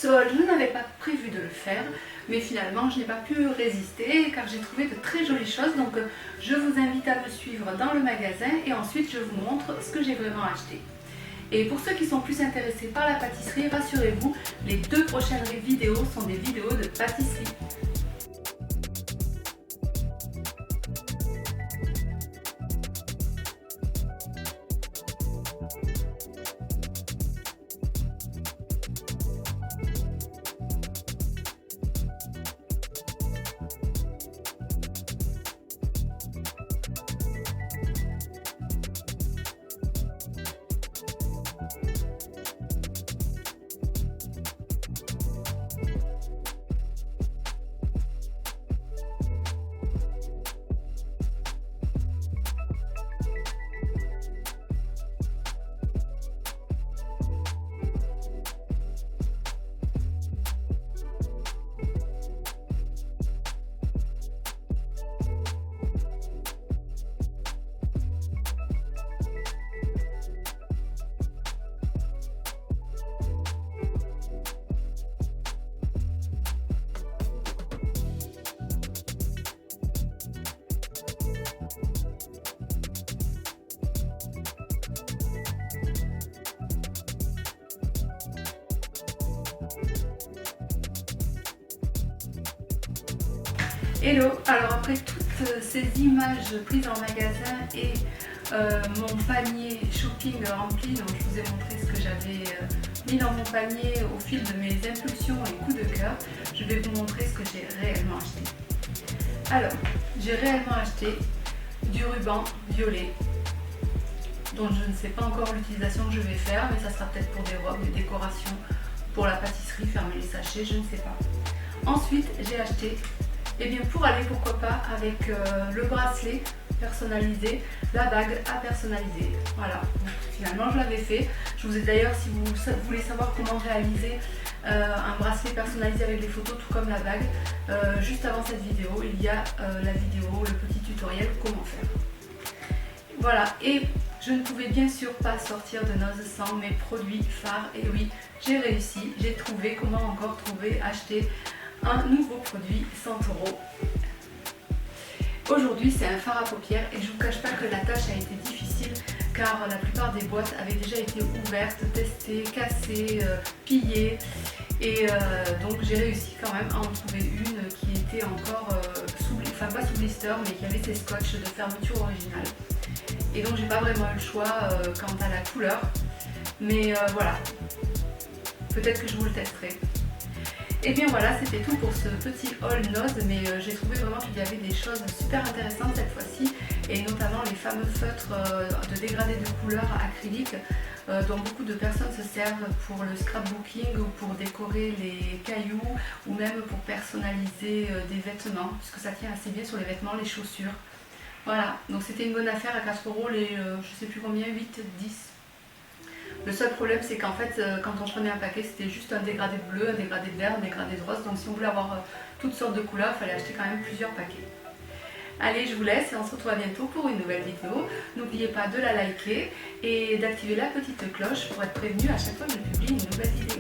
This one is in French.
Ce haul, je n'avais pas prévu de le faire, mais finalement je n'ai pas pu résister car j'ai trouvé de très jolies choses. Donc je vous invite à me suivre dans le magasin et ensuite je vous montre ce que j'ai vraiment acheté. Et pour ceux qui sont plus intéressés par la pâtisserie, rassurez-vous, les 2 prochaines vidéos sont des vidéos de pâtisserie. Hello, alors après toutes ces images prises en magasin et mon panier shopping rempli, donc je vous ai montré ce que j'avais mis dans mon panier au fil de mes impulsions et coups de cœur, je vais vous montrer ce que j'ai réellement acheté. Alors, j'ai réellement acheté du ruban violet, dont je ne sais pas encore l'utilisation que je vais faire, mais ça sera peut-être pour des robes, des décorations, pour la pâtisserie, fermer les sachets, je ne sais pas. Ensuite, j'ai acheté, eh bien pour aller pourquoi pas avec le bracelet personnalisé, la bague à personnaliser. Voilà, donc, finalement je l'avais fait. Je vous ai d'ailleurs, si vous voulez savoir comment réaliser un bracelet personnalisé avec les photos tout comme la bague, juste avant cette vidéo, il y a la vidéo, le petit tutoriel comment faire. Voilà, et je ne pouvais bien sûr pas sortir de Noz sans mes produits phares. Et oui, j'ai réussi, j'ai trouvé comment encore acheter un nouveau produit 100 €. Aujourd'hui c'est un fard à paupières et je ne vous cache pas que la tâche a été difficile car la plupart des boîtes avaient déjà été ouvertes, testées, cassées, pillées et donc j'ai réussi quand même à en trouver une qui était encore pas sous blister mais qui avait ses scotch de fermeture originale. Et donc j'ai pas vraiment eu le choix quant à la couleur, mais voilà, peut-être que je vous le testerai. Et bien voilà, c'était tout pour ce petit haul Noz, mais j'ai trouvé vraiment qu'il y avait des choses super intéressantes cette fois-ci, et notamment les fameux feutres de dégradé de couleurs acryliques dont beaucoup de personnes se servent pour le scrapbooking ou pour décorer les cailloux ou même pour personnaliser des vêtements, puisque ça tient assez bien sur les vêtements, les chaussures. Voilà, donc c'était une bonne affaire à 4 € les je sais plus combien, 8, 10. Le seul problème c'est qu'en fait quand on prenait un paquet c'était juste un dégradé de bleu, un dégradé de vert, un dégradé de rose. Donc si on voulait avoir toutes sortes de couleurs, il fallait acheter quand même plusieurs paquets. Allez, je vous laisse et on se retrouve à bientôt pour une nouvelle vidéo. N'oubliez pas de la liker et d'activer la petite cloche pour être prévenu à chaque fois que je publie une nouvelle vidéo.